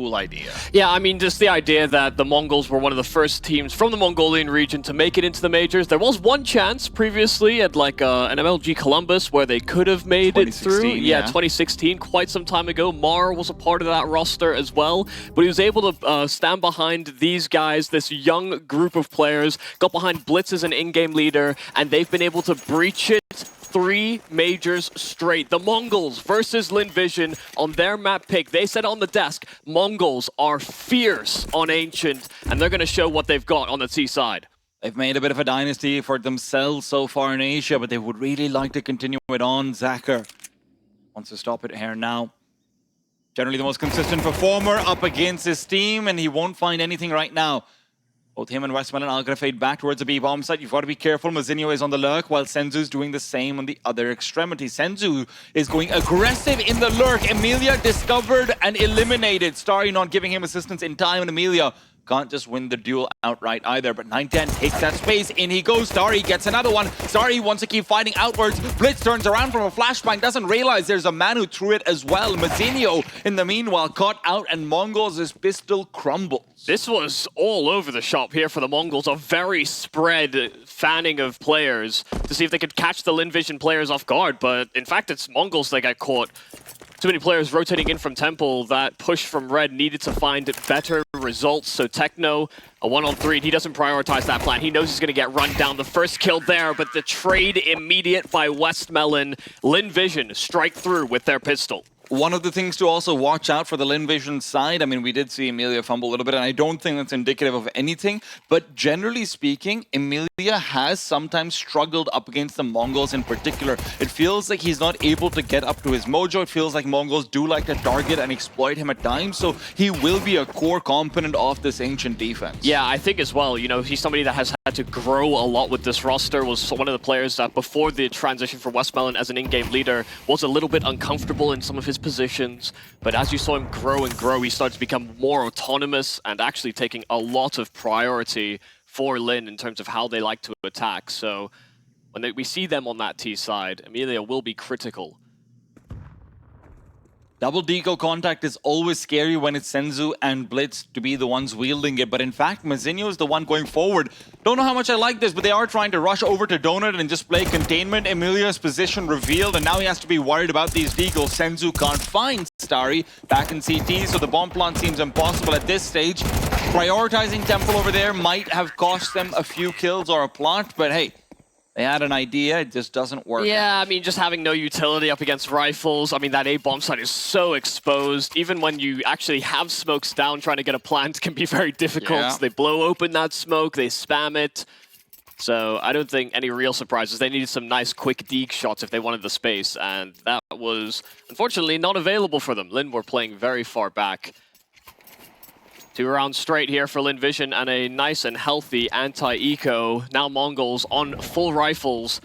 cool idea. Yeah, I mean, just the idea that the Mongols were one of the first teams from the Mongolian region to make it into the majors. There was one chance previously at like an MLG Columbus where they could have made it through. Yeah, 2016, quite some time ago. Mar was a part of that roster as well, but he was able to stand behind these guys, this young group of players, got behind Blitz as an in-game leader, and they've been able to breach it 3 majors straight. The Mongols versus Lynn Vision on their map pick. They said on the desk, Mongols are fierce on Ancient, and they're going to show what they've got on the T side. They've made a bit of a dynasty for themselves so far in Asia, but they would really like to continue it on. Zacher wants to stop it here now. Generally the most consistent performer up against his team, and he won't find anything right now. Both him and Westmelon are going to fade back towards the B-bomb site. You've got to be careful. Mazinho is on the lurk, while Senzu's doing the same on the other extremity. Senzu is going aggressive in the lurk. Emilia discovered and eliminated. Starry not giving him assistance in time, and Emilia can't just win the duel outright either. But 910 takes that space. In he goes. Starry gets another one. Starry wants to keep fighting outwards. Blitz turns around from a flashbang. Doesn't realize there's a man who threw it as well. Mazinho, in the meanwhile, caught out, and MongolZ' pistol crumbles. This was all over the shop here for the Mongols. A very spread fanning of players to see if they could catch the Lynn Vision players off guard. But in fact, it's Mongols that got caught. Too many players rotating in from Temple. That push from Red needed to find better results. So Techno, a 1-on-3, and he doesn't prioritize that plan. He knows he's going to get run down. The first kill there, but the trade immediate by Westmelon. Lynn Vision strike through with their pistol. One of the things to also watch out for the Lynn Vision side, I mean, we did see Emilia fumble a little bit, and I don't think that's indicative of anything, but generally speaking, Emilia has sometimes struggled up against the Mongols in particular. It feels like he's not able to get up to his mojo. It feels like Mongols do like to target and exploit him at times, so he will be a core component of this Ancient defense. Yeah, I think as well, you know, he's somebody that has had to grow a lot with this roster, was one of the players that before the transition for Westmelon as an in-game leader was a little bit uncomfortable in some of his positions, but as you saw him grow and grow, he started to become more autonomous and actually taking a lot of priority for Lynn in terms of how they like to attack. So when we see them on that T side, Emilia will be critical. Double deco contact is always scary when it's Senzu and Blitz to be the ones wielding it, but in fact, Mazinho is the one going forward. Don't know how much I like this, but they are trying to rush over to Donut and just play containment. Emilia's position revealed, and now he has to be worried about these deagles. Senzu can't find Starry back in CT, so the bomb plant seems impossible at this stage. Prioritizing Temple over there might have cost them a few kills or a plant, but hey, they had an idea, it just doesn't work. Yeah, I mean, just having no utility up against rifles. I mean, that A-bomb site is so exposed. Even when you actually have smokes down, trying to get a plant can be very difficult. Yeah. They blow open that smoke, they spam it. So I don't think any real surprises. They needed some nice quick deke shots if they wanted the space, and that was unfortunately not available for them. Lynn were playing very far back. 2 rounds straight here for Lynn Vision and a nice and healthy anti-eco. Now Mongols on full rifles.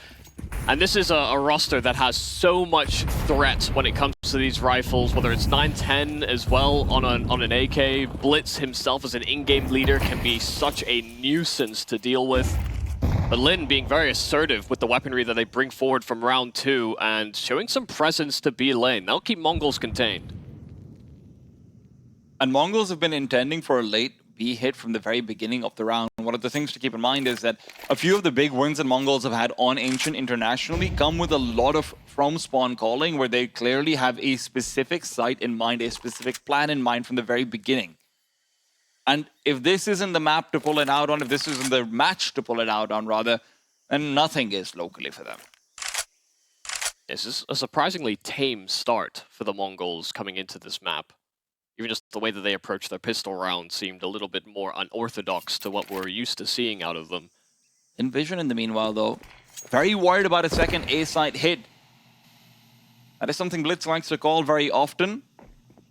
And this is a roster that has so much threat when it comes to these rifles, whether it's 910 as well on an AK. Blitz himself as an in-game leader can be such a nuisance to deal with. But Lynn being very assertive with the weaponry that they bring forward from round 2 and showing some presence to B lane. That'll keep Mongols contained. And Mongols have been intending for a late B hit from the very beginning of the round. One of the things to keep in mind is that a few of the big wins that Mongols have had on Ancient internationally come with a lot of from spawn calling, where they clearly have a specific site in mind, a specific plan in mind from the very beginning. And if this isn't the map to pull it out on, if this isn't the match to pull it out on, rather, then nothing is locally for them. This is a surprisingly tame start for the Mongols coming into this map. Even just the way that they approached their pistol round seemed a little bit more unorthodox to what we're used to seeing out of them. Envision in the meanwhile, though, very worried about a second A-site hit. That is something Blitz likes to call very often.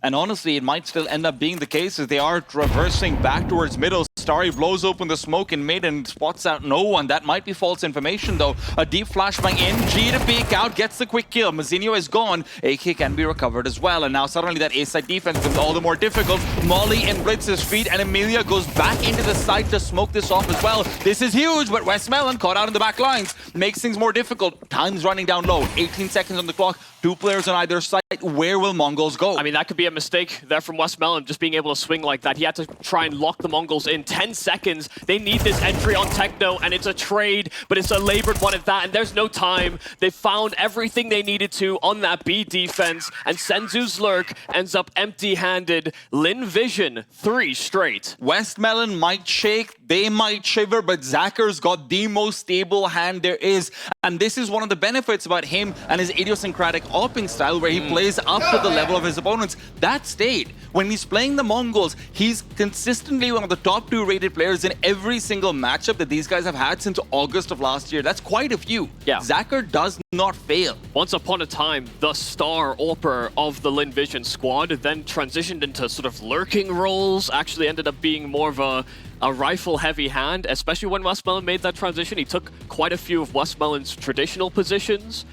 And honestly, it might still end up being the case as they are traversing back towards middle. Starry blows open the smoke in mid and spots out no one. That might be false information, though. A deep flashbang in. G to peek out, gets the quick kill. Mazinho is gone. AK can be recovered as well. And now suddenly that A-side defense becomes all the more difficult. Molly in Blitz's feet, and Emilia goes back into the site to smoke this off as well. This is huge, but Westmelon caught out in the back lines. Makes things more difficult. Time's running down low. 18 seconds on the clock. 2 players on either side. Where will MongolZ go? I mean, that could be a mistake there from Westmelon, just being able to swing like that. He had to try and lock the MongolZ in 10 seconds. They need this entry on Techno, and it's a trade, but it's a labored one at that, and there's no time. They found everything they needed to on that B defense, and Senzu's Lurk ends up empty-handed. Lynn Vision, 3 straight. Westmelon might shake, they might shiver, but Zacker's got the most stable hand there is. And this is one of the benefits about him and his idiosyncratic opping style, where he plays up to the level of his opponents. That stayed. When he's playing the MongolZ, he's consistently one of the top 2 rated players in every single matchup that these guys have had since August of last year. That's quite a few. Yeah. Zacher does not fail. Once upon a time, the star AWPer of the Lynn Vision squad then transitioned into sort of lurking roles, actually ended up being more of a rifle-heavy hand, especially when Westmelon made that transition. He took quite a few of Westmelon's traditional positions,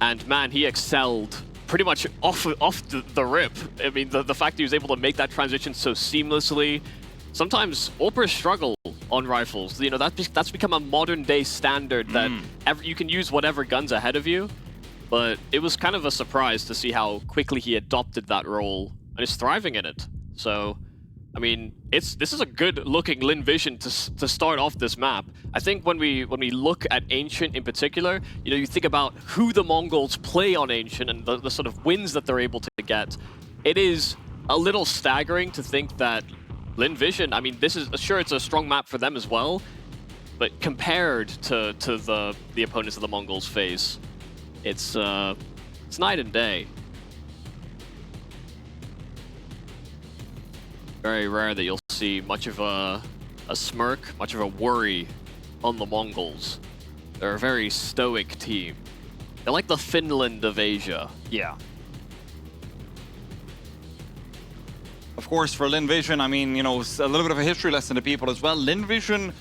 and man, he excelled pretty much off the rip. I mean, the fact that he was able to make that transition so seamlessly. Sometimes AWPers struggle on rifles. You know, that's become a modern-day standard that you can use whatever guns ahead of you, but it was kind of a surprise to see how quickly he adopted that role and is thriving in it. So, I mean, this is a good-looking Lynn Vision to start off this map. I think when we look at Ancient in particular, you know, you think about who the MongolZ play on Ancient and the sort of wins that they're able to get. It is a little staggering to think that Lynn Vision, I mean, this is sure it's a strong map for them as well, but compared to the opponents of the MongolZ face, it's night and day. Very rare that you'll see much of a smirk, much of a worry on the MongolZ. They're a very stoic team. They're like the Finland of Asia. Yeah. Of course, for Lynn Vision, I mean, you know, a little bit of a history lesson to people as well. Lynn Vision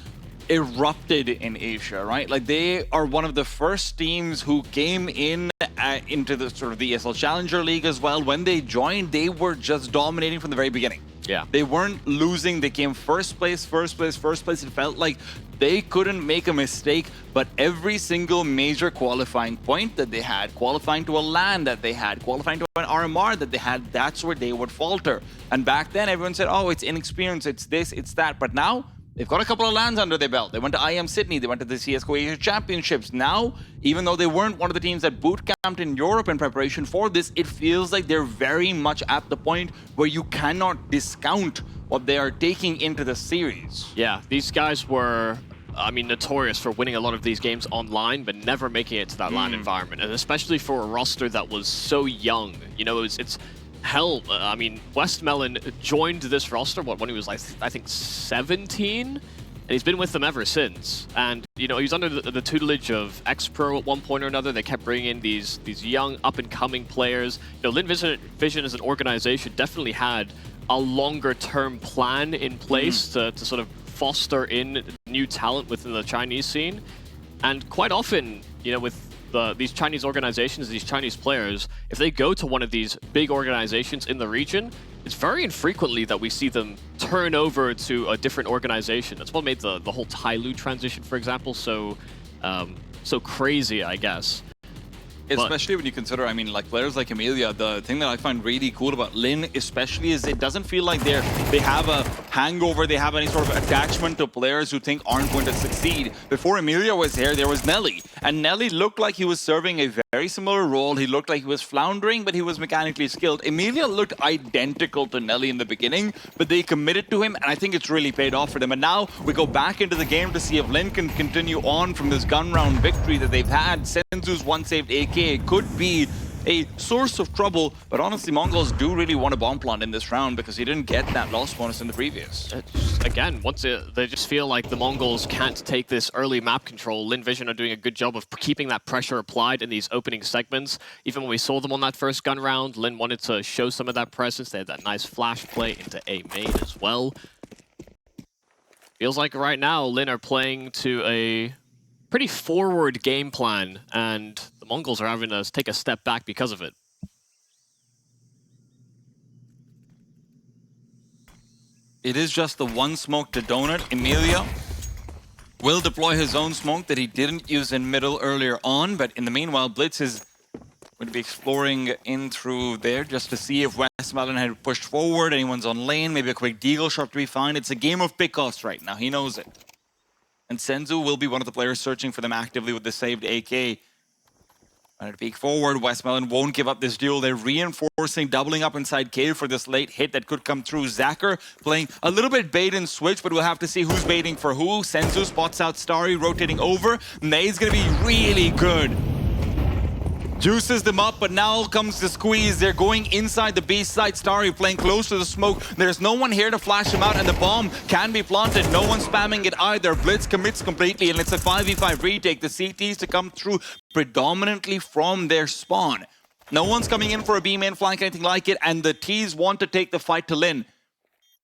erupted in Asia, right? Like, they are one of the first teams who came in into the sort of the ESL Challenger League as well. When they joined, they were just dominating from the very beginning. Yeah. They weren't losing. They came first place. It felt like they couldn't make a mistake, but every single major qualifying point that they had, qualifying to a LAN that they had, qualifying to an RMR that they had, that's where they would falter. And back then, everyone said, oh, it's inexperience, it's this, it's that. But now, they've got a couple of LANs under their belt. They went to IM Sydney. They went to the CSGO Asia Championships. Now, even though they weren't one of the teams that boot camped in Europe in preparation for this, it feels like they're very much at the point where you cannot discount what they are taking into the series. Yeah, these guys were, I mean, notorious for winning a lot of these games online, but never making it to that LAN environment. And especially for a roster that was so young. You know, it's hell, I mean, Westmelon joined this roster, when he was, like, I think 17? And he's been with them ever since. And, you know, he was under the tutelage of X-Pro at one point or another. They kept bringing in these young, up-and-coming players. You know, Lynn Vision as an organization definitely had a longer-term plan in place to sort of foster in new talent within the Chinese scene. And quite often, you know, with these Chinese organizations, these Chinese players, if they go to one of these big organizations in the region, it's very infrequently that we see them turn over to a different organization. That's what made the whole TYLOO transition, for example, so crazy, I guess. Especially when you consider, I mean, like players like Emilia, the thing that I find really cool about Lynn especially is it doesn't feel like they have a hangover, they have any sort of attachment to players who think aren't going to succeed. Before Emilia was here, there was Nelly. And Nelly looked like he was serving a very similar role. He looked like he was floundering, but he was mechanically skilled. Emilia looked identical to Nelly in the beginning, but they committed to him, and I think it's really paid off for them. And now we go back into the game to see if Lynn can continue on from this gun round victory that they've had. Senzu's one-saved AK could be a source of trouble, but honestly, MongolZ do really want a bomb plant in this round because he didn't get that loss bonus in the previous. Again, they just feel like the MongolZ can't take this early map control. Lynn Vision are doing a good job of keeping that pressure applied in these opening segments. Even when we saw them on that first gun round, Lynn wanted to show some of that presence. They had that nice flash play into A main as well. Feels like right now Lynn are playing to a pretty forward game plan, and the Mongols are having to take a step back because of it. It is just the one smoke to Donut. Emilia will deploy his own smoke that he didn't use in middle earlier on, but in the meanwhile, Blitz is going to be exploring in through there just to see if Westmelon had pushed forward, anyone's on lane, maybe a quick deagle shot to be fine. It's a game of pick-offs right now, he knows it. And Senzu will be one of the players searching for them actively with the saved AK. Trying to peek forward, Westmelon won't give up this duel. They're reinforcing, doubling up inside cave for this late hit that could come through. Zacher playing a little bit bait and switch, but we'll have to see who's baiting for who. Senzu spots out Starry, rotating over. Nade's gonna be really good. Juices them up, but now comes the squeeze. They're going inside the B side. Starry playing close to the smoke. There's no one here to flash him out, and the bomb can be planted. No one spamming it either. Blitz commits completely, and it's a 5v5 retake. The CTs to come through predominantly from their spawn. No one's coming in for a B main flank, anything like it, and the Ts want to take the fight to Lynn.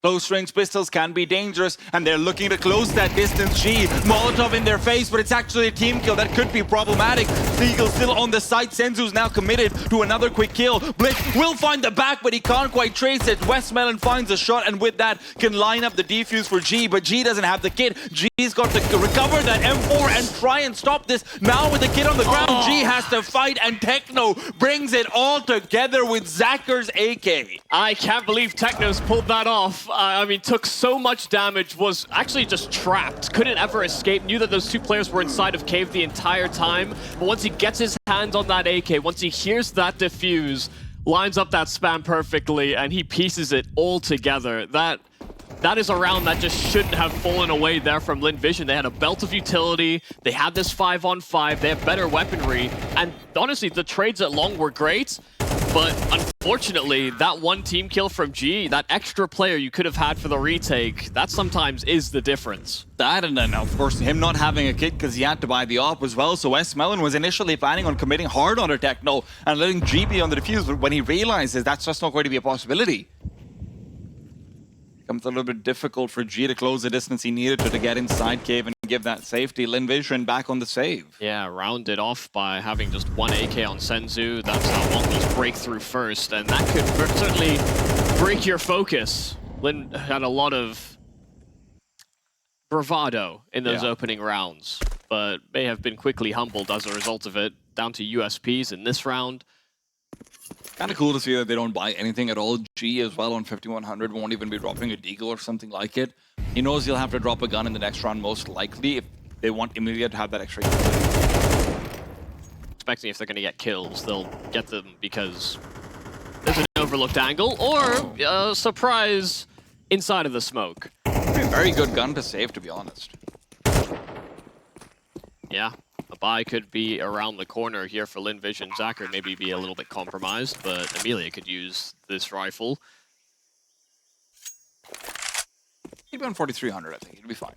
Close range pistols can be dangerous, and they're looking to close that distance. G, Molotov in their face, but it's actually a team kill that could be problematic. Seagull still on the site. Senzu's now committed to another quick kill. Blitz will find the back, but he can't quite trace it. Westmelon finds a shot, and with that can line up the defuse for G, but G doesn't have the kit. G's got to recover that M4 and try and stop this. Now with the kit on the ground, G has to fight, and Techno brings it all together with Zacher's AK. I can't believe Techno's pulled that off. I mean, took so much damage, was actually just trapped, couldn't ever escape, knew that those two players were inside of cave the entire time, but once he gets his hands on that AK, once he hears that defuse, lines up that spam perfectly, and he pieces it all together. That is a round that just shouldn't have fallen away there from Lynn Vision. They had a belt of utility, they had this 5-on-5, they have better weaponry, and honestly, the trades at long were great, but unfortunately, that one team kill from G, that extra player you could have had for the retake, that sometimes is the difference. That, and then of course him not having a kit because he had to buy the op as well. So Westmelon was initially planning on committing hard on her Techno and letting G be on the defuse, but when he realizes that's just not going to be a possibility, becomes a little bit difficult for G to close the distance he needed to get inside cave and give that safety. Lynn Vision back on the save. Yeah, rounded off by having just one AK on Senzu. That's how Mongols break through first, and that could certainly break your focus. Lynn had a lot of bravado in those opening rounds, but may have been quickly humbled as a result of it. Down to USPs in this round. Kind of cool to see that they don't buy anything at all. G as well on 5100 won't even be dropping a deagle or something like it. He knows he'll have to drop a gun in the next round most likely if they want Emilia to have that extra kill. Expecting if they're going to get kills, they'll get them because there's an overlooked angle or a surprise inside of the smoke. Very good gun to save, to be honest. Yeah. A buy could be around the corner here for Lynn Vision. Zacher maybe be a little bit compromised, but Emilia could use this rifle. He'd be on 4300, I think. He'd be fine.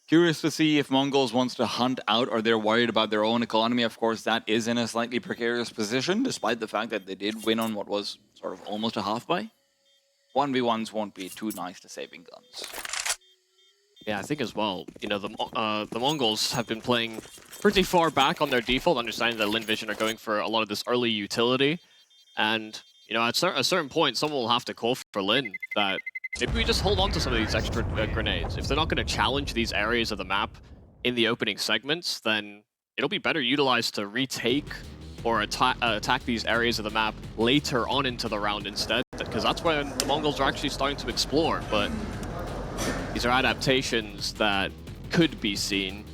Curious to see if MongolZ wants to hunt out or they're worried about their own economy. Of course, that is in a slightly precarious position, despite the fact that they did win on what was sort of almost a half buy. 1v1s won't be too nice to saving guns. Yeah, I think as well, you know, the MongolZ have been playing pretty far back on their default, understanding that Lynn Vision are going for a lot of this early utility. And, you know, at a certain point, someone will have to call for Lynn that maybe we just hold on to some of these extra grenades. If they're not going to challenge these areas of the map in the opening segments, then it'll be better utilized to retake or attack these areas of the map later on into the round instead, because that's when the MongolZ are actually starting to explore, but these are adaptations that could be seen.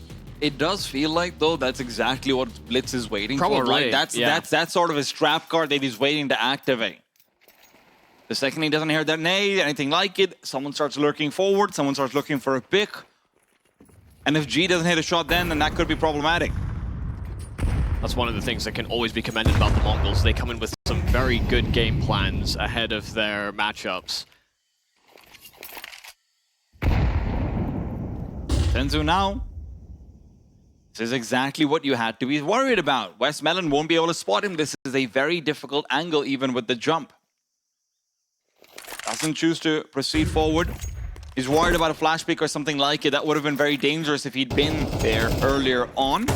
It does feel like, though, that's exactly what Blitz is waiting for, right? That's sort of his trap card that he's waiting to activate. The second he doesn't hear that nade, anything like it, someone starts lurking forward, someone starts looking for a pick. And if G doesn't hit a shot then that could be problematic. That's one of the things that can always be commended about the MongolZ. They come in with some very good game plans ahead of their matchups. Senzu now. This is exactly what you had to be worried about. Westmelon won't be able to spot him. This is a very difficult angle even with the jump. doesn't choose to proceed forward. He's worried about a flash pick or something like it. That would have been very dangerous if he'd been there earlier on.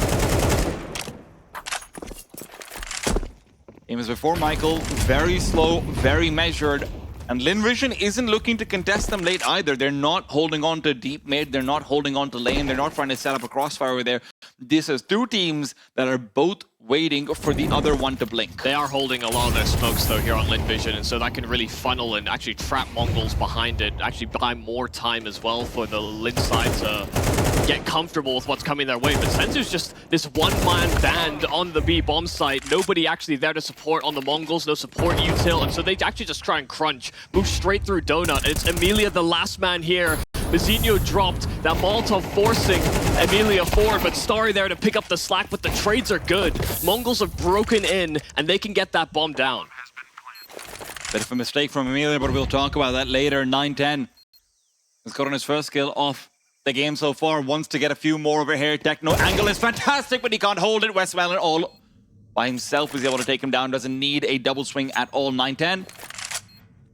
Same as before, Michael. Very slow, very measured. And Lynn Vision isn't looking to contest them late either. They're not holding on to deep mid. They're not holding on to lane. They're not trying to set up a crossfire over there. This is two teams that are both waiting for the other one to blink. They are holding a lot of their smokes though here on Lynn Vision, and so that can really funnel and actually trap MongolZ behind it, actually buy more time as well for the Lynn side to get comfortable with what's coming their way. But Senzu's just this one-man band on the B bomb site, nobody actually there to support on the MongolZ, no support util, and so they actually just try and crunch, move straight through Donut. It's Emilia, the last man here. Mizinho dropped that Molotov forcing Emilia forward, but Starry there to pick up the slack, but the trades are good. MongolZ have broken in, and they can get that bomb down. Bit of a mistake from Emilia, but we'll talk about that later. 9-10 has gotten his first kill off the game so far. Wants to get a few more over here. Techno angle is fantastic, but he can't hold it. Westmelon all by himself is able to take him down. Doesn't need a double swing at all. 9-10.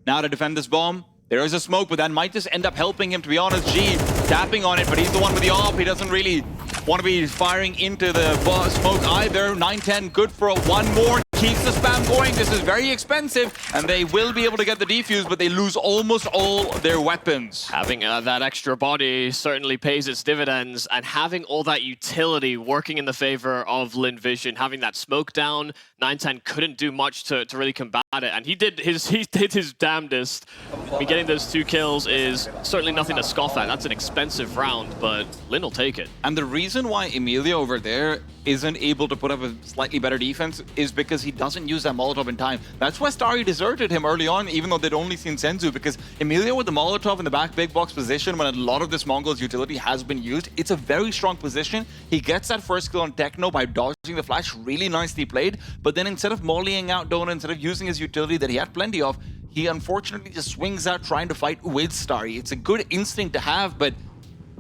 Now to defend this bomb. There is a smoke, but that might just end up helping him, to be honest. G tapping on it, but he's the one with the AWP. He doesn't really want to be firing into the smoke either. 9-10, good for one more. Keeps the spam going. This is very expensive, and they will be able to get the defuse, but they lose almost all their weapons. Having that extra body certainly pays its dividends, and having all that utility working in the favor of Lynn Vision, having that smoke down, 9-10 couldn't do much to really combat it, and he did his damnedest. I mean, getting those 2 kills is certainly nothing to scoff at. That's an expensive round, but Lynn will take it. And the reason why Emilia over there isn't able to put up a slightly better defense is because he doesn't use that Molotov in time. That's why Starry deserted him early on, even though they'd only seen Senzu, because Emilia with the Molotov in the back big box position when a lot of this MongolZ utility has been used, it's a very strong position. He gets that first kill on Techno by dodging the flash, really nicely played, but then instead of mollying out Donut, instead of using his utility that he had plenty of, he unfortunately just swings out trying to fight with Starry. It's a good instinct to have, but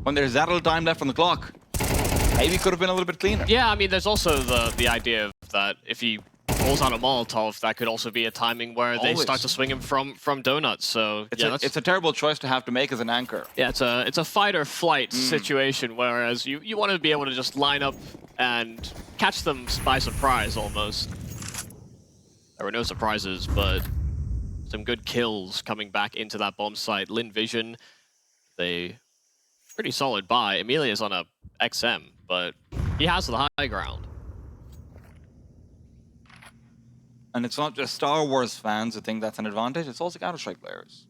when there's that little time left on the clock, maybe could have been a little bit cleaner. Yeah, I mean, there's also the idea of that if he pulls out a Molotov, that could also be a timing where they start to swing him from Donut. So it's a terrible choice to have to make as an anchor. Yeah, it's a fight or flight situation, whereas you want to be able to just line up and catch them by surprise almost. There were no surprises, but some good kills coming back into that bomb site. Lynn Vision, they pretty solid buy. Emilia's on a XM, but he has the high ground. And it's not just Star Wars fans who think that's an advantage, it's also Counter-Strike players.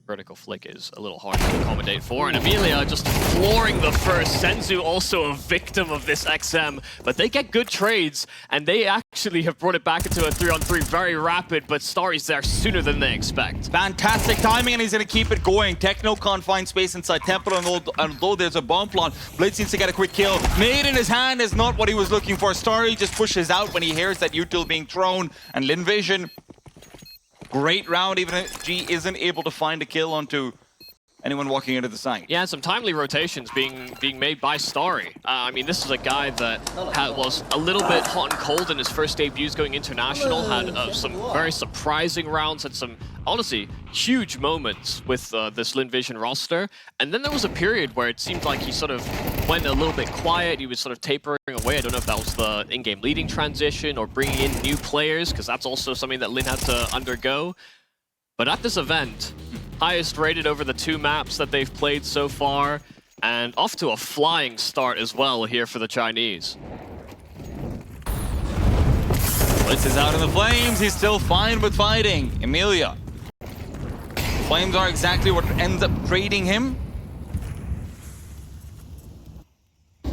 Vertical flick is a little hard to accommodate for, and Emilia just flooring the first. Senzu also a victim of this XM, but they get good trades, and they actually have brought it back into a 3-on-3 very rapid, but Starry's there sooner than they expect. Fantastic timing, and he's going to keep it going. Techno can't find space inside Temple, and although there's a bomb plant, Blitz needs to get a quick kill. Made in his hand is not what he was looking for. Starry just pushes out when he hears that util being thrown, and Lynn Vision, great round, even if G isn't able to find a kill onto anyone walking into the site. Yeah, some timely rotations being made by Starry. I mean, this is a guy that was a little bit hot and cold in his first debuts going international, had some very surprising rounds, had some, honestly, huge moments with this Lynn Vision roster. And then there was a period where it seemed like he sort of went a little bit quiet. He was sort of tapering away. I don't know if that was the in-game leading transition or bringing in new players, because that's also something that Lynn had to undergo. But at this event, highest rated over the 2 maps that they've played so far, and off to a flying start as well here for the Chinese. Blitz is out in the flames. He's still fine with fighting. Emilia. Flames are exactly what ends up trading him.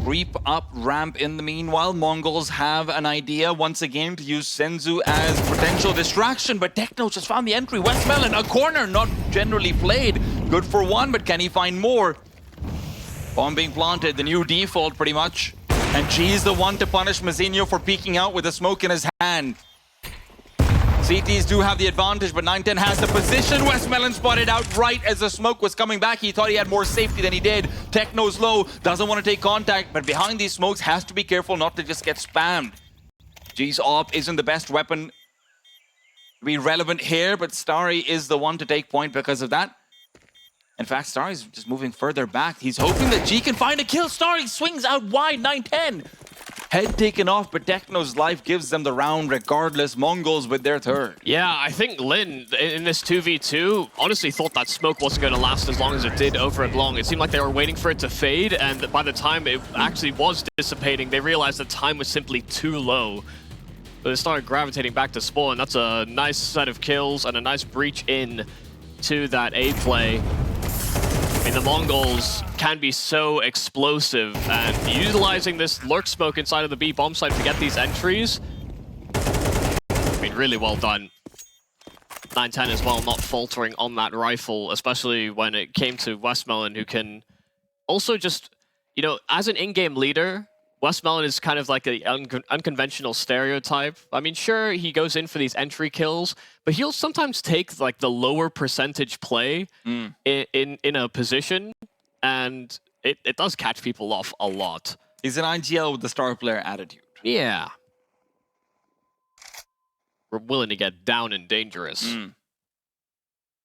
Creep up ramp in the meanwhile. MongolZ have an idea once again to use Senzu as potential distraction, but Techno just found the entry. Westmelon, a corner, not generally played. Good for one, but can he find more? Bomb being planted, the new default pretty much. And G's the one to punish Mizinho for peeking out with a smoke in his hand. CTs do have the advantage, but 9-10 has the position. Westmelon spotted out right as the smoke was coming back. He thought he had more safety than he did. Techno's low, doesn't want to take contact, but behind these smokes has to be careful not to just get spammed. G's AWP isn't the best weapon be relevant here, but Starry is the one to take point because of that. In fact, Starry's just moving further back. He's hoping that G can find a kill. Starry swings out wide, 9-10. Head taken off, but Techno's life gives them the round regardless. MongolZ with their third. Yeah, I think Lynn, in this 2v2, honestly thought that smoke wasn't going to last as long as it did over and long. It seemed like they were waiting for it to fade, and by the time it actually was dissipating, they realized the time was simply too low. So they started gravitating back to spawn. That's a nice set of kills and a nice breach in to that A play. I mean, the MongolZ can be so explosive, and utilizing this lurk smoke inside of the B bomb site to get these entries, I mean, really well done. 9-10 as well, not faltering on that rifle, especially when it came to Westmelon, who can also just, you know, as an in-game leader, Westmelon is kind of like an unconventional stereotype. I mean, sure, he goes in for these entry kills, but he'll sometimes take like the lower percentage play in a position, and it does catch people off a lot. He's an IGL with the star player attitude. Yeah. We're willing to get down and dangerous.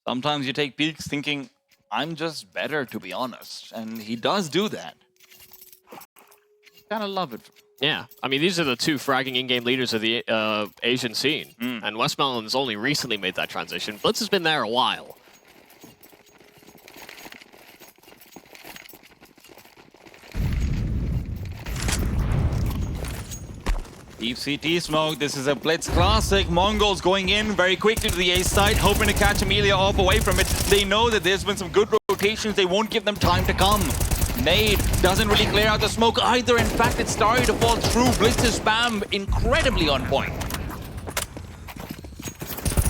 Sometimes you take peeks thinking, I'm just better, to be honest. And he does do that. Kind of love it. Yeah, I mean, these are the two fragging in-game leaders of the Asian scene. And Westmelon's only recently made that transition. Blitz has been there a while. Deep CT smoke. This is a Blitz classic. MongolZ going in very quickly to the A side, hoping to catch Amelia off away from it. They know that there's been some good rotations. They won't give them time to come. Nade doesn't really clear out the smoke either. In fact, it's starting to fall through. Blitz's spam incredibly on point.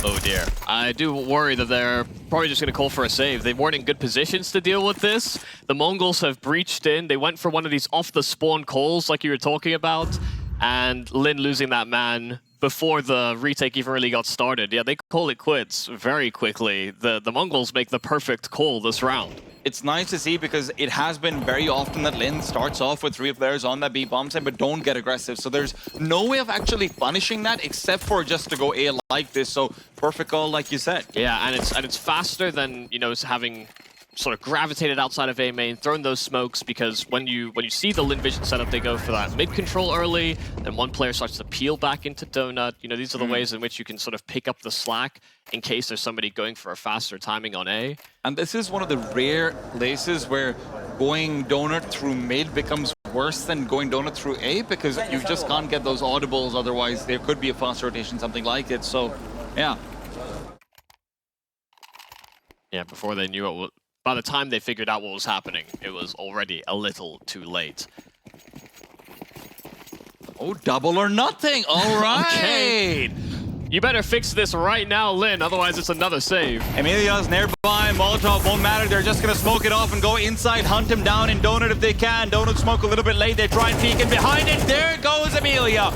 Oh dear. I do worry that they're probably just going to call for a save. They weren't in good positions to deal with this. The MongolZ have breached in. They went for one of these off-the-spawn calls like you were talking about. And Lynn losing that man before the retake even really got started. Yeah, they call it quits very quickly. The MongolZ make the perfect call this round. It's nice to see because it has been very often that Lynn starts off with 3 players on that B bomb side but don't get aggressive. So there's no way of actually punishing that except for just to go A like this. So perfect call, like you said. Yeah, and it's faster than, you know, having sort of gravitated outside of A main, thrown those smokes, because when you see the Lynn vision setup, they go for that mid control early, then one player starts to peel back into Donut. You know, these are the ways in which you can sort of pick up the slack in case there's somebody going for a faster timing on A. And this is one of the rare places where going Donut through mid becomes worse than going Donut through A, because you just can't get those audibles, otherwise there could be a fast rotation, something like it. So, yeah. Yeah, before they knew it was... By the time they figured out what was happening, it was already a little too late. Oh, double or nothing. All right. Okay. You better fix this right now, Lynn, otherwise it's another save. Emilia's nearby. Molotov won't matter. They're just going to smoke it off and go inside, hunt him down in Donut if they can. Donut smoke a little bit late. They try and peek in behind it. There goes Emilia.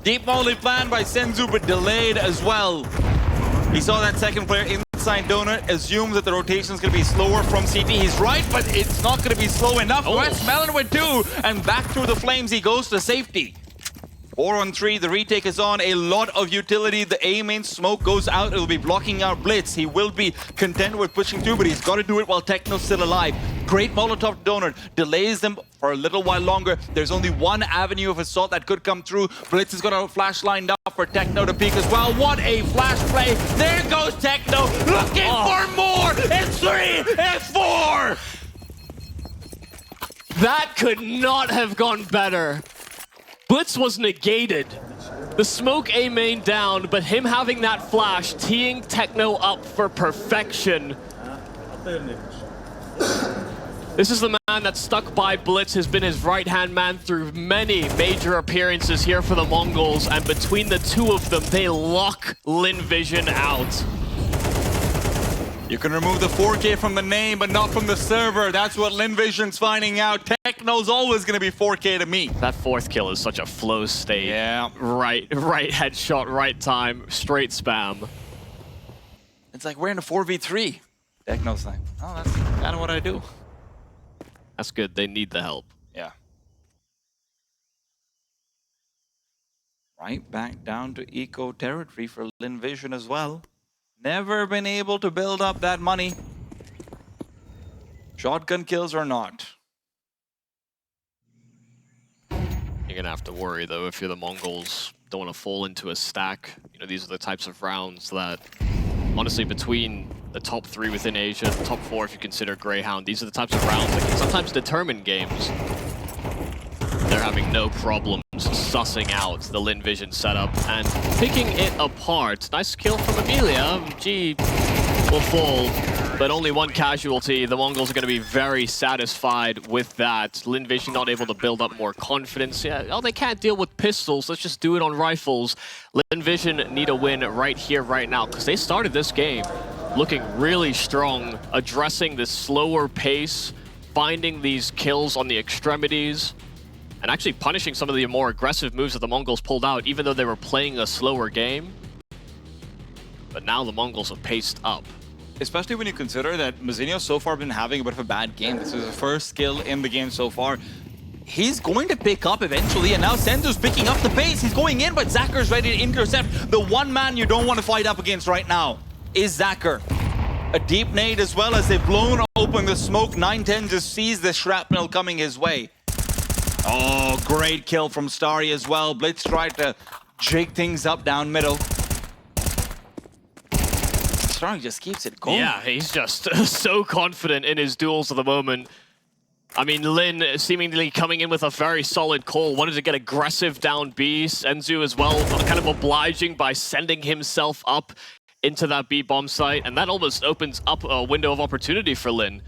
Deep molly planned by Senzu, but delayed as well. He saw that second player inside Donut, assumes that the rotation is going to be slower from CT. He's right, but it's not going to be slow enough. Oh. Westmelon with 2, and back through the flames he goes to safety. 4-on-3, the retake is on. A lot of utility. The A main smoke goes out. It'll be blocking out Blitz. He will be content with pushing through, but he's got to do it while Techno's still alive. Great Molotov Donut. Delays them for a little while longer. There's only one avenue of assault that could come through. Blitz has got a flash lined up for Techno to peek as well. What a flash play. There goes Techno. Looking for more. It's 3 and 4. That could not have gone better. Blitz was negated. The smoke A main down, but him having that flash, teeing Techno up for perfection. This is the man that stuck by Blitz, has been his right-hand man through many major appearances here for the MongolZ, and between the two of them, they lock Lynn Vision out. You can remove the 4K from the name, but not from the server. That's what Lynn Vision's finding out. Techno's always going to be 4K to me. That fourth kill is such a flow state. Yeah. Right headshot, right time, straight spam. It's like we're in a 4v3. Techno's like, oh, that's kind of what I do. That's good. They need the help. Yeah. right back down to eco territory for Lynn Vision as well. Never been able to build up that money. Shotgun kills or not. You're gonna have to worry though if you're the Mongols. Don't want to fall into a stack. You know, these are the types of rounds that, honestly, between the top 3 within Asia, the top 4 if you consider Grayhound, these are the types of rounds that can sometimes determine games. They're having no problems sussing out the Lynn Vision setup and picking it apart. Nice kill from Amelia. G will fall, but only 1 casualty. The Mongols are going to be very satisfied with that. Lynn Vision not able to build up more confidence. Yeah, oh, they can't deal with pistols. Let's just do it on rifles. Lynn Vision need a win right here, right now, because they started this game looking really strong, addressing this slower pace, finding these kills on the extremities, and actually punishing some of the more aggressive moves that the Mongols pulled out, even though they were playing a slower game. But now the Mongols have paced up. Especially when you consider that Mazinho so far been having a bit of a bad game. This is his first skill in the game so far. He's going to pick up eventually, and now Senzu's picking up the pace. He's going in, but Zacker's ready to intercept. The one man you don't want to fight up against right now is Zacker. A deep nade as well as they've blown open the smoke. 910 just sees the shrapnel coming his way. Oh, great kill from Starry as well. Blitz tried to jig things up down middle. Starry just keeps it going. Yeah, he's just so confident in his duels at the moment. I mean, Lynn seemingly coming in with a very solid call. Wanted to get aggressive down B. Senzu as well, kind of obliging by sending himself up into that B bomb site. And that almost opens up a window of opportunity for Lynn.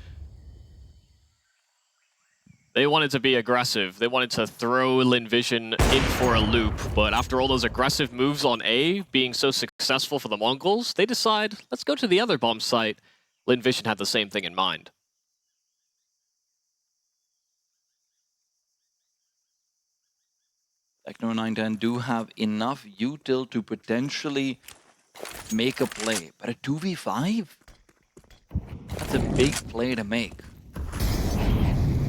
They wanted to be aggressive. They wanted to throw Lynn Vision in for a loop. But after all those aggressive moves on A being so successful for the Mongols, they decide, let's go to the other bomb site. Lynn Vision had the same thing in mind. Techno 910 do have enough util to potentially make a play. But a 2v5? That's a big play to make.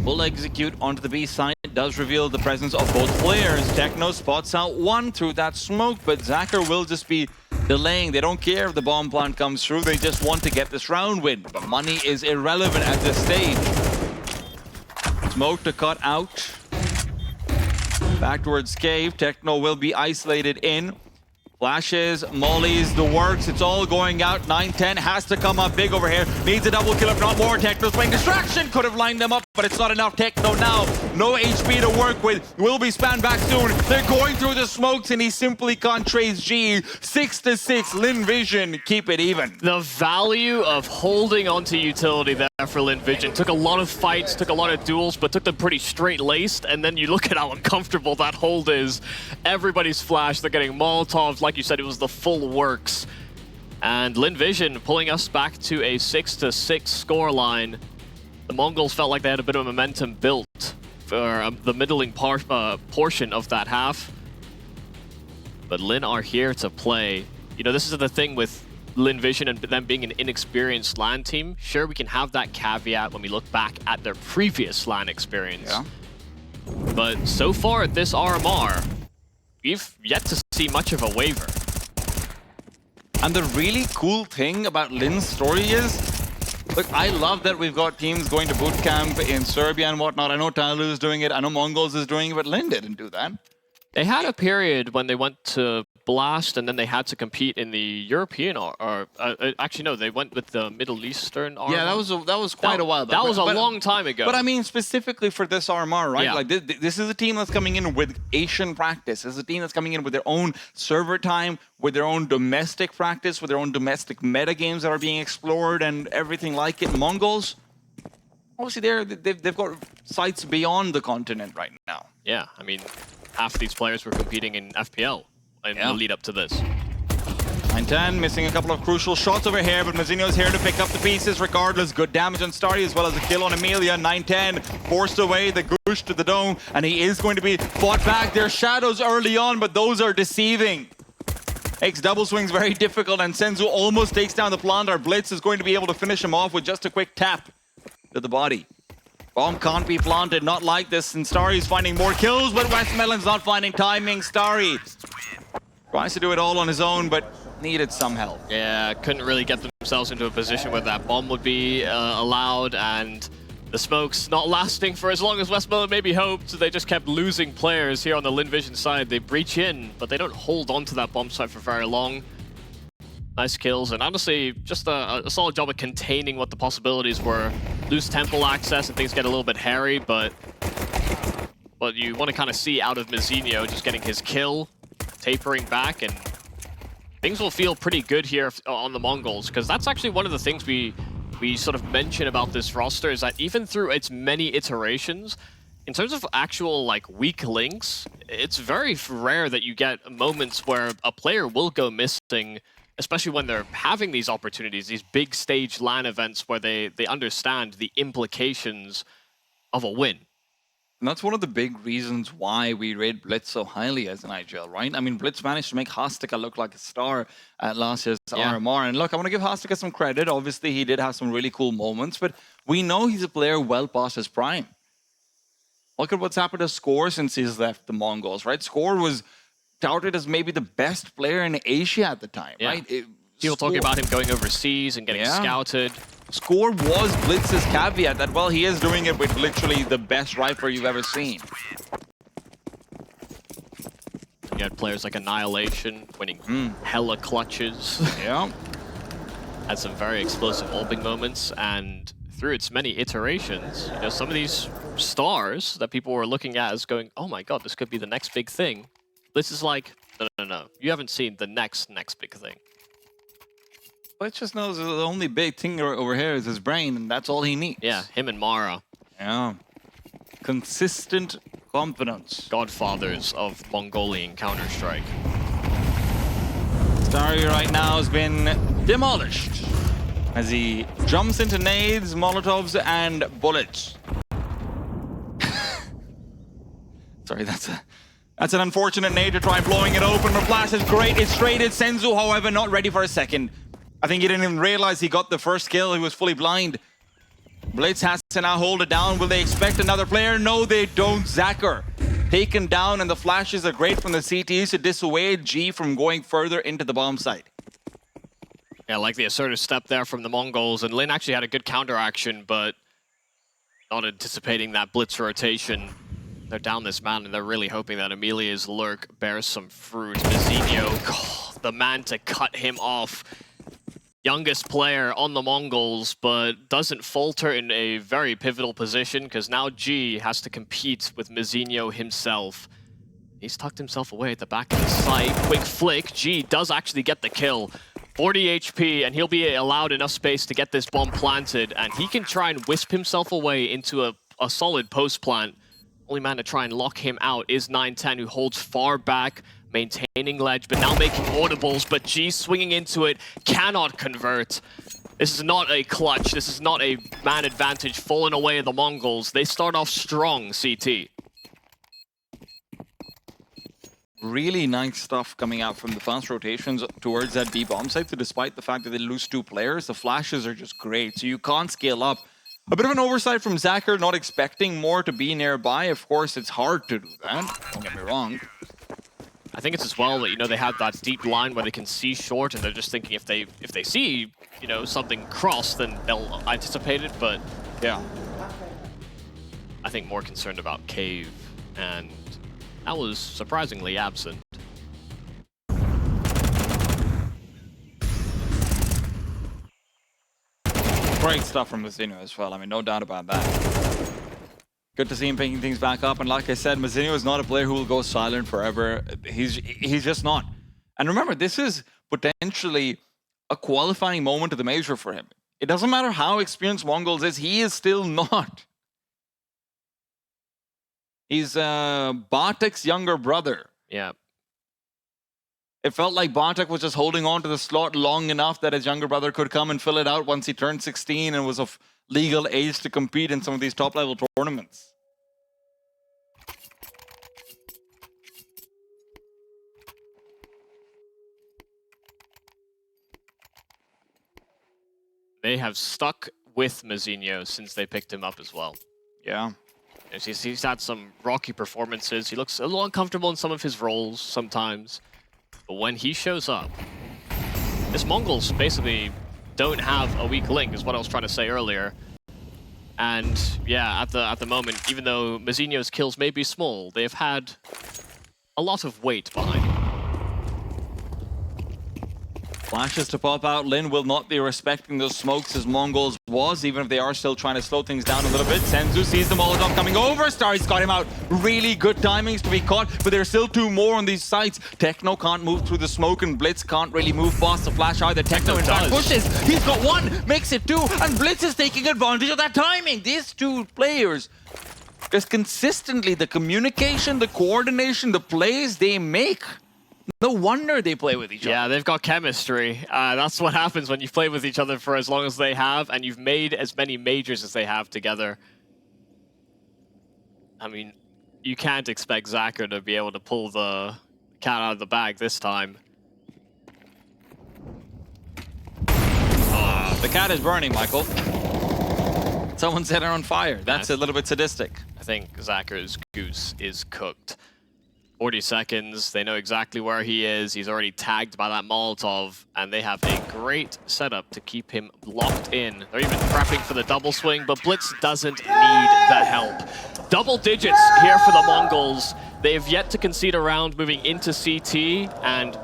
Will execute onto the B side. Does reveal the presence of both players. Techno spots out one through that smoke, but Zacker will just be delaying. They don't care if the bomb plant comes through. They just want to get this round win. But money is irrelevant at this stage. Smoke to cut out. Back towards Cave. Techno will be isolated in. Flashes, mollies, the works, it's all going out. 910 has to come up big over here. Needs a double kill, if not more. Techno's playing distraction. Could have lined them up, but it's not enough. Techno now, no HP to work with. Will be spanned back soon. They're going through the smokes, and he simply can't trace G. 6-6, Lynn Vision, keep it even. The value of holding onto utility there for Lynn Vision. Took a lot of fights, took a lot of duels, but took them pretty straight-laced, and then you look at how uncomfortable that hold is. Everybody's flashed, they're getting Molotovs. Like you said, it was the full works. And Lynn Vision pulling us back to a 6-6 scoreline. The Mongols felt like they had a bit of momentum built for the middling portion of that half. But Lynn are here to play. You know, this is the thing with Lynn Vision and them being an inexperienced LAN team. Sure, we can have that caveat when we look back at their previous LAN experience. Yeah. But so far at this RMR, we've yet to see much of a waver. And the really cool thing about Lynn's story is, look, I love that we've got teams going to boot camp in Serbia and whatnot. I know TYLOO is doing it, I know MongolZ is doing it, but Lynn didn't do that. They had a period when they went to Blast and then they had to compete in the European actually no, they went with the Middle Eastern RMR. Yeah, that was quite a while back. That was a long time ago. But I mean, specifically for this RMR, right? Yeah. Like this is a team that's coming in with Asian practice. This is a team that's coming in with their own server time, with their own domestic practice, with their own domestic meta games that are being explored and everything like it. MongolZ, obviously they've got sites beyond the continent right now. Yeah, I mean, half of these players were competing in FPL in the lead up to this. 910 missing a couple of crucial shots over here, but Mazinho's here to pick up the pieces regardless. Good damage on Starry as well as a kill on Amelia. 910 forced away the goosh to the dome, and he is going to be fought back. There's shadows early on, but those are deceiving. Makes double swings very difficult, and Senzu almost takes down the plant. Our Blitz is going to be able to finish him off with just a quick tap to the body. Bomb can't be planted, not like this, and Starry's finding more kills, but Westmelon's not finding timing. Starry tries to do it all on his own, but needed some help. Yeah, couldn't really get themselves into a position where that bomb would be allowed, and the smoke's not lasting for as long as Westmelon maybe hoped. They just kept losing players here on the Lynn Vision side. They breach in, but they don't hold on to that bomb site for very long. Nice kills, and honestly, just a solid job of containing what the possibilities were. Lose temple access and things get a little bit hairy, but what you want to kind of see out of Mizinho, just getting his kill, tapering back, and things will feel pretty good here on the MongolZ, because that's actually one of the things we sort of mention about this roster, is that even through its many iterations, in terms of actual like weak links, it's very rare that you get moments where a player will go missing, especially when they're having these opportunities, these big stage LAN events where they understand the implications of a win. And that's one of the big reasons why we rate Blitz so highly as an IGL, right? I mean, Blitz managed to make Hastika look like a star at last year's RMR. And look, I want to give Hastika some credit. Obviously, he did have some really cool moments, but we know he's a player well past his prime. Look at what's happened to Score since he's left the MongolZ, right? Score was touted as maybe the best player in Asia at the time, right? People talking about him going overseas and getting scouted. Score was Blitz's caveat that, well, he is doing it with literally the best rifle you've ever seen. You had players like Annihilation winning hella clutches. Yeah. Had some very explosive ulting moments, and through its many iterations, you know, some of these stars that people were looking at as going, oh my god, this could be the next big thing. This is like, no. You haven't seen the next big thing. Blitz just knows the only big thing over here is his brain, and that's all he needs. Yeah, him and Mara. Yeah. Consistent confidence. Godfathers of Mongolian Counter-Strike. Starry right now has been demolished as he jumps into nades, molotovs, and bullets. Sorry, that's an unfortunate nade to try blowing it open. The flash is great. It's traded. Senzu, however, not ready for a second. I think he didn't even realize he got the first kill. He was fully blind. Blitz has to now hold it down. Will they expect another player? No, they don't. Zacher taken down, and the flashes are great from the CTs to dissuade G from going further into the bomb site. Yeah, like the assertive step there from the MongolZ, and Lynn actually had a good counter action, but not anticipating that Blitz rotation. They're down this man, and they're really hoping that Amelia's lurk bears some fruit. Mizinho, the man to cut him off. Youngest player on the MongolZ, but doesn't falter in a very pivotal position, because now G has to compete with Mizinho himself. He's tucked himself away at the back of the site. Quick flick. G does actually get the kill. 40 HP, and he'll be allowed enough space to get this bomb planted, and he can try and wisp himself away into a solid post plant. Only man to try and lock him out is 910, who holds far back, maintaining ledge, but now making audibles, but G swinging into it, cannot convert. This is not a clutch, this is not a man advantage falling away of the MongolZ. They start off strong, CT. Really nice stuff coming out from the fast rotations towards that B bomb site, so despite the fact that they lose 2 players, the flashes are just great, so you can't scale up. A bit of an oversight from Zacher, not expecting more to be nearby. Of course, it's hard to do that, don't get me wrong. I think it's as well that, you know, they have that deep line where they can see short, and they're just thinking if they see, you know, something cross, then they'll anticipate it, but yeah. I think more concerned about cave, and that was surprisingly absent. Great stuff from Mizinho as well. I mean, no doubt about that. Good to see him picking things back up. And like I said, Mizinho is not a player who will go silent forever. He's just not. And remember, this is potentially a qualifying moment of the major for him. It doesn't matter how experienced MongolZ is, he is still not. He's Bartek's younger brother. Yeah. It felt like Bartek was just holding on to the slot long enough that his younger brother could come and fill it out once he turned 16 and was of legal age to compete in some of these top-level tournaments. They have stuck with Mizinho since they picked him up as well. Yeah. He's had some rocky performances. He looks a little uncomfortable in some of his roles sometimes. But when he shows up, this MongolZ basically don't have a weak link, is what I was trying to say earlier. And yeah, at the moment, even though Mazinho's kills may be small, they've had a lot of weight behind them. Flashes to pop out. Lynn will not be respecting those smokes as MongolZ was, even if they are still trying to slow things down a little bit. Senzu sees the Molotov coming over. Starry's got him out. Really good timings to be caught, but there's still two more on these sites. Techno can't move through the smoke, and Blitz can't really move past the flash either. Techno in fact pushes. He's got one, makes it two, and Blitz is taking advantage of that timing. These two players, just consistently, the communication, the coordination, the plays they make. No wonder they play with each other. Yeah, they've got chemistry. That's what happens when you play with each other for as long as they have, and you've made as many majors as they have together. I mean, you can't expect Zacher to be able to pull the cat out of the bag this time. The cat is burning, Michael. Someone set her on fire. That's a little bit sadistic. I think Zacher's goose is cooked. 40 seconds, they know exactly where he is. He's already tagged by that Molotov, and they have a great setup to keep him locked in. They're even prepping for the double swing, but Blitz doesn't need the help. Double digits here for the MongolZ. They have yet to concede a round moving into CT, and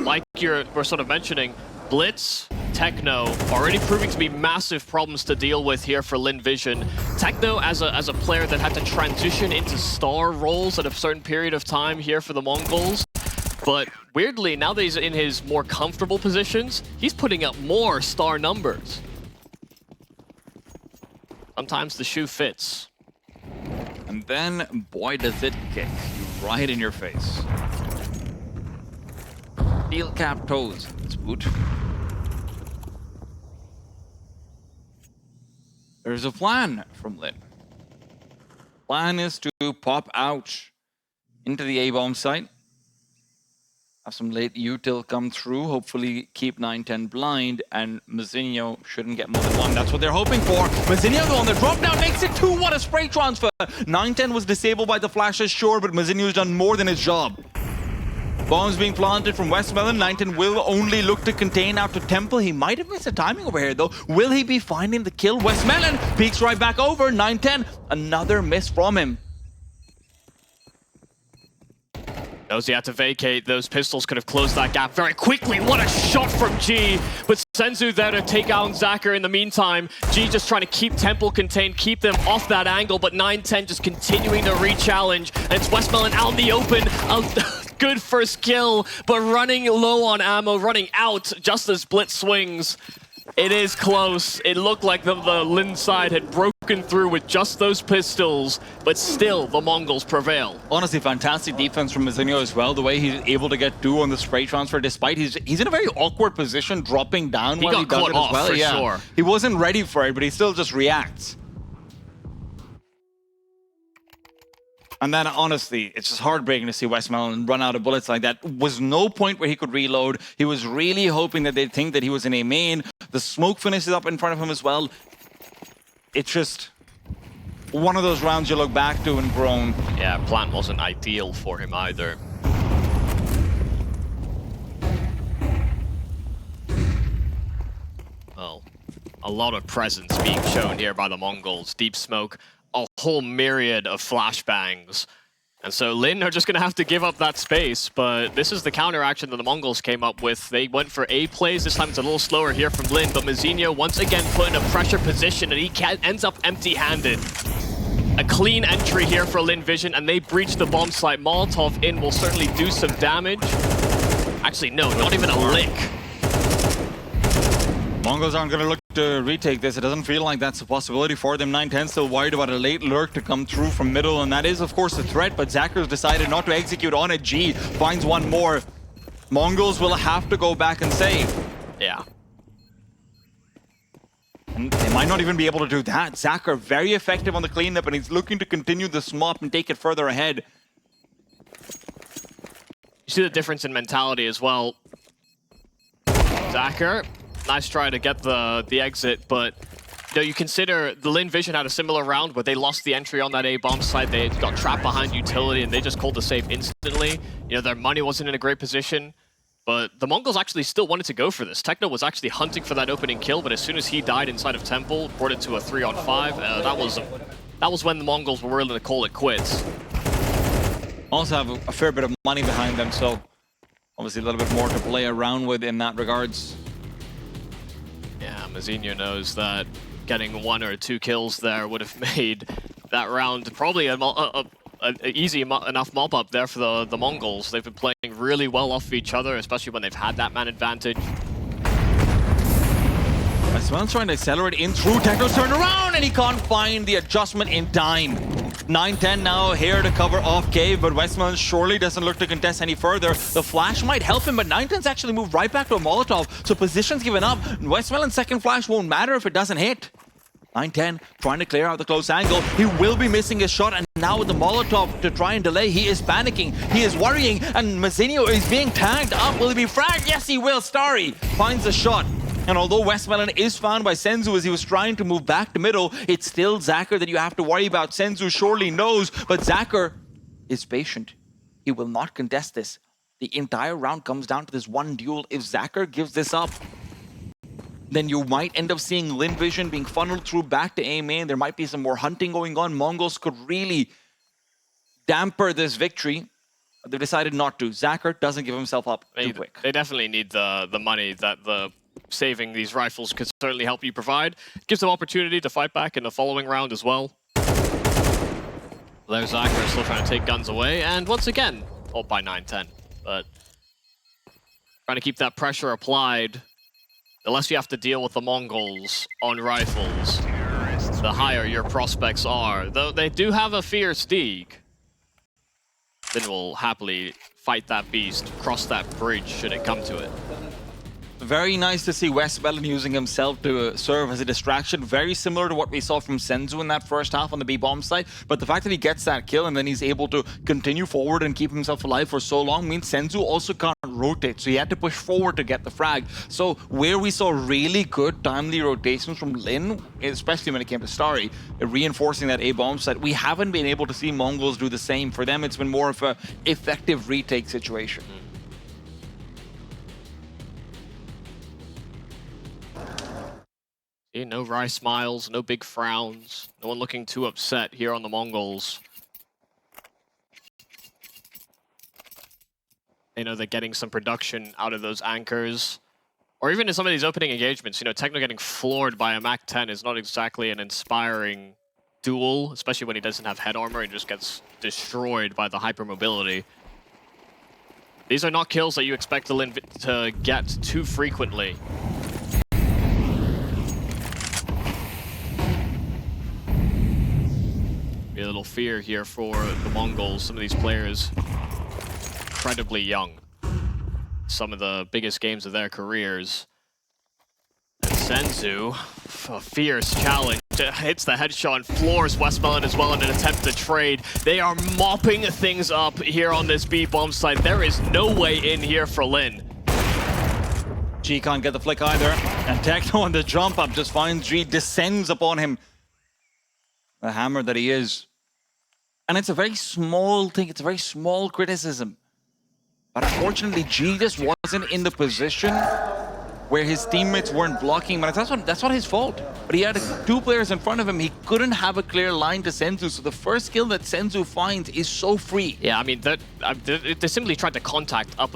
like we're sort of mentioning, Blitz, Techno already proving to be massive problems to deal with here for Lynn Vision. Techno as a player that had to transition into star roles at a certain period of time here for the MongolZ. But weirdly, now that he's in his more comfortable positions, he's putting up more star numbers. Sometimes the shoe fits. And then, boy, does it kick right in your face. Steel cap toes. It's boot. There's a plan from Lynn. Plan is to pop out into the A-bomb site. Have some late util come through. Hopefully keep 9-10 blind, and Mazinho shouldn't get more than one. That's what they're hoping for. Mazinho on the drop down makes it 2. What a spray transfer. 9-10 was disabled by the flashes, sure, but Mazinho's done more than his job. Bombs being planted from Westmelon. 9-10 will only look to contain out to Temple. He might have missed the timing over here, though. Will he be finding the kill? Westmelon peeks right back over. 9-10, another miss from him. Knows he had to vacate. Those pistols could have closed that gap very quickly. What a shot from G. But Senzu there to take out Zacher in the meantime. G just trying to keep Temple contained, keep them off that angle, but 9-10 just continuing to re-challenge. And it's Westmelon out in the open. Good first kill, but running low on ammo, running out just as Blitz swings. It is close. It looked like the Lynn side had broken through with just those pistols, but still the MongolZ prevail. Honestly, fantastic defense from Mazinho as well. The way he's able to get 2 on the spray transfer, despite he's in a very awkward position, dropping down while he does it as well. Yeah, sure. He wasn't ready for it, but he still just reacts. And then, honestly, it's just heartbreaking to see Westmelon run out of bullets like that. Was no point where he could reload. He was really hoping that they'd think that he was in a main. The smoke finishes up in front of him as well. It's just one of those rounds you look back to and groan. Yeah, plant wasn't ideal for him either. Well, a lot of presence being shown here by the MongolZ. Deep smoke. A whole myriad of flashbangs. And so Lynn are just going to have to give up that space, but this is the counteraction that the MongolZ came up with. They went for A plays. This time it's a little slower here from Lynn, but Mazinho once again put in a pressure position, and he ends up empty-handed. A clean entry here for Lynn Vision, and they breach the bomb site. Molotov in will certainly do some damage. Actually, no, not even a lick. MongolZ aren't going to look to retake this. It doesn't feel like that's a possibility for them. 9-10 still worried about a late lurk to come through from middle, and that is, of course, a threat, but Zacher's decided not to execute on it. G finds one more. MongolZ will have to go back and save. Yeah. And they might not even be able to do that. Zacher very effective on the cleanup, and he's looking to continue the swap and take it further ahead. You see the difference in mentality as well. Zacher, nice try to get the exit, but know, you consider the Lynn Vision had a similar round where they lost the entry on that A-bomb site. They got trapped behind utility and they just called the save instantly. You know, their money wasn't in a great position. But the Mongols actually still wanted to go for this. Techno was actually hunting for that opening kill, but as soon as he died inside of Temple, brought it to a 3-on-5. That was when the Mongols were willing to call it quits. Also have a fair bit of money behind them, so obviously a little bit more to play around with in that regards. Yeah, Mazinho knows that getting 1 or 2 kills there would have made that round probably an easy enough mop-up there for the Mongols. They've been playing really well off of each other, especially when they've had that man advantage. Westman's trying to accelerate in through. Techno's turned around and he can't find the adjustment in time. 9-10 now here to cover off Cave, but Westman surely doesn't look to contest any further. The flash might help him, but 9-10's actually moved right back to a Molotov, so position's given up. Westman's second flash won't matter if it doesn't hit. 9-10 trying to clear out the close angle. He will be missing his shot, and now with the Molotov to try and delay, he is panicking, he is worrying, and Mazinho is being tagged up. Will he be fragged? Yes, he will. Starry finds the shot. And although Westmelon is found by Senzu as he was trying to move back to middle, it's still Zacher that you have to worry about. Senzu surely knows, but Zacher is patient. He will not contest this. The entire round comes down to this one duel. If Zacher gives this up, then you might end up seeing Lynn Vision being funneled through back to A main. There might be some more hunting going on. Mongols could really damper this victory. But they've decided not to. Zacher doesn't give himself up too quick. They definitely need the money that saving these rifles could certainly help you provide. It gives them opportunity to fight back in the following round as well. There's Zacher still trying to take guns away, and once again, hold by 9-10. But trying to keep that pressure applied. The less you have to deal with the Mongols on rifles, the higher your prospects are. Though they do have a fierce Deeg, then we'll happily fight that beast, cross that bridge should it come to it. Very nice to see Westmelon using himself to serve as a distraction. Very similar to what we saw from Senzu in that first half on the B-bomb site. But the fact that he gets that kill and then he's able to continue forward and keep himself alive for so long means Senzu also can't rotate. So he had to push forward to get the frag. So where we saw really good timely rotations from Lynn, especially when it came to Starry, reinforcing that A-bomb site, we haven't been able to see Mongols do the same. For them, it's been more of an effective retake situation. No wry smiles, no big frowns, no one looking too upset here on the Mongols. They know they're getting some production out of those anchors. Or even in some of these opening engagements, you know, Techno getting floored by a MAC-10 is not exactly an inspiring duel, especially when he doesn't have head armor and just gets destroyed by the hypermobility. These are not kills that you expect the Lynn to get too frequently. A little fear here for the Mongols. Some of these players incredibly young. Some of the biggest games of their careers. And Senzu, a fierce challenge, hits the headshot and floors Westmelon as well in an attempt to trade. They are mopping things up here on this B-bomb site. There is no way in here for Lynn. G can't get the flick either. And Techno on the jump up just finds G, descends upon him. The hammer that he is. And it's a very small thing, it's a very small criticism. But unfortunately, G just wasn't in the position where his teammates weren't blocking. But that's not his fault. But he had 2 players in front of him. He couldn't have a clear line to Senzu. So the first kill that Senzu finds is so free. Yeah, I mean, they simply tried to contact up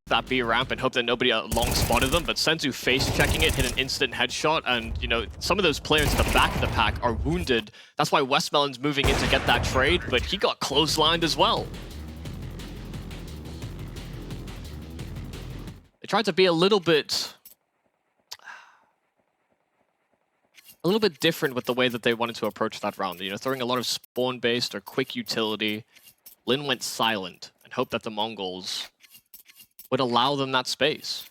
that B ramp and hope that nobody long spotted them. But Senzu face checking it, hit an instant headshot. And, you know, some of those players at the back of the pack are wounded. That's why Westmelon's moving in to get that trade. But he got clotheslined as well. They tried to be a little bit different with the way that they wanted to approach that round. You know, throwing a lot of spawn-based or quick utility. Lynn went silent and hoped that the Mongols would allow them that space.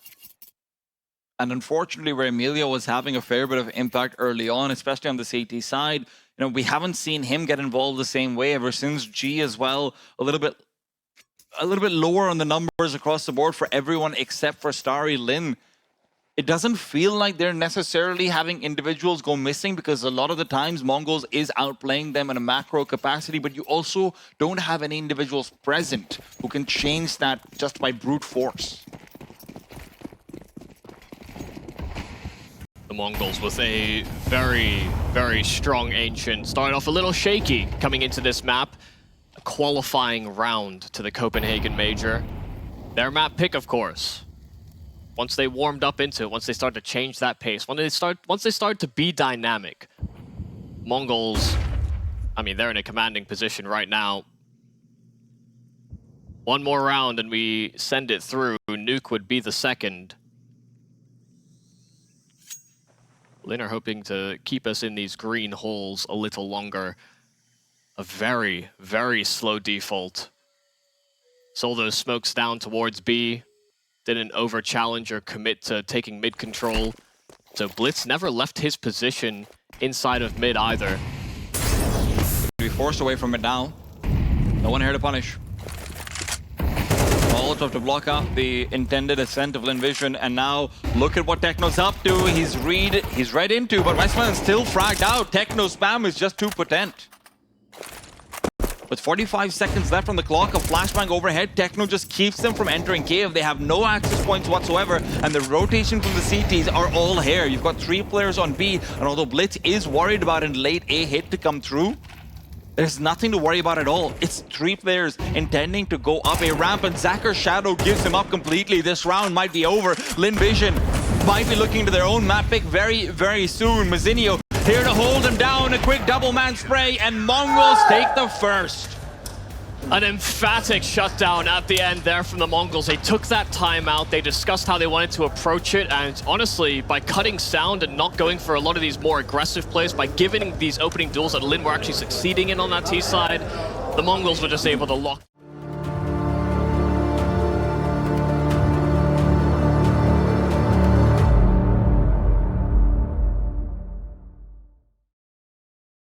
And unfortunately, where Emilio was having a fair bit of impact early on, especially on the CT side, you know, we haven't seen him get involved the same way ever since. G as well, a little bit lower on the numbers across the board for everyone except for Starry. Lynn it doesn't feel like they're necessarily having individuals go missing, because a lot of the times MongolZ is outplaying them in a macro capacity, but you also don't have any individuals present who can change that just by brute force. The MongolZ with a very, very strong Ancient. Started off a little shaky coming into this map. A qualifying round to the Copenhagen Major. Their map pick, of course. Once they warmed up into it, once they started to change that pace, once they started to be dynamic, MongolZ, I mean, they're in a commanding position right now. One more round and we send it through. Nuke would be the second. Lynn are hoping to keep us in these green holes a little longer. A very, very slow default. Saw those smokes down towards B. Didn't over-challenge or commit to taking mid control. So Blitz never left his position inside of mid either. Be forced away from it now. No one here to punish. Molotov to block out the intended ascent of Lynn Vision, and now look at what Techno's up to. He's read into, but Westman's still fragged out. Techno spam is just too potent. With 45 seconds left on the clock, a flashbang overhead, Techno just keeps them from entering cave. They have no access points whatsoever, and the rotation from the CTs are all here. You've got 3 players on B, and although Blitz is worried about a late A hit to come through, there's nothing to worry about at all. It's 3 players intending to go up a ramp, and Zacker's Shadow gives him up completely. This round might be over. Lynn Vision might be looking to their own map pick very, very soon. Mazinho here to hold him down. A quick double man spray, and MongolZ take the first. An emphatic shutdown at the end there from the MongolZ. They took that timeout, they discussed how they wanted to approach it, and honestly, by cutting sound and not going for a lot of these more aggressive plays, by giving these opening duels that Lynn were actually succeeding in on that T side, the MongolZ were just able to lock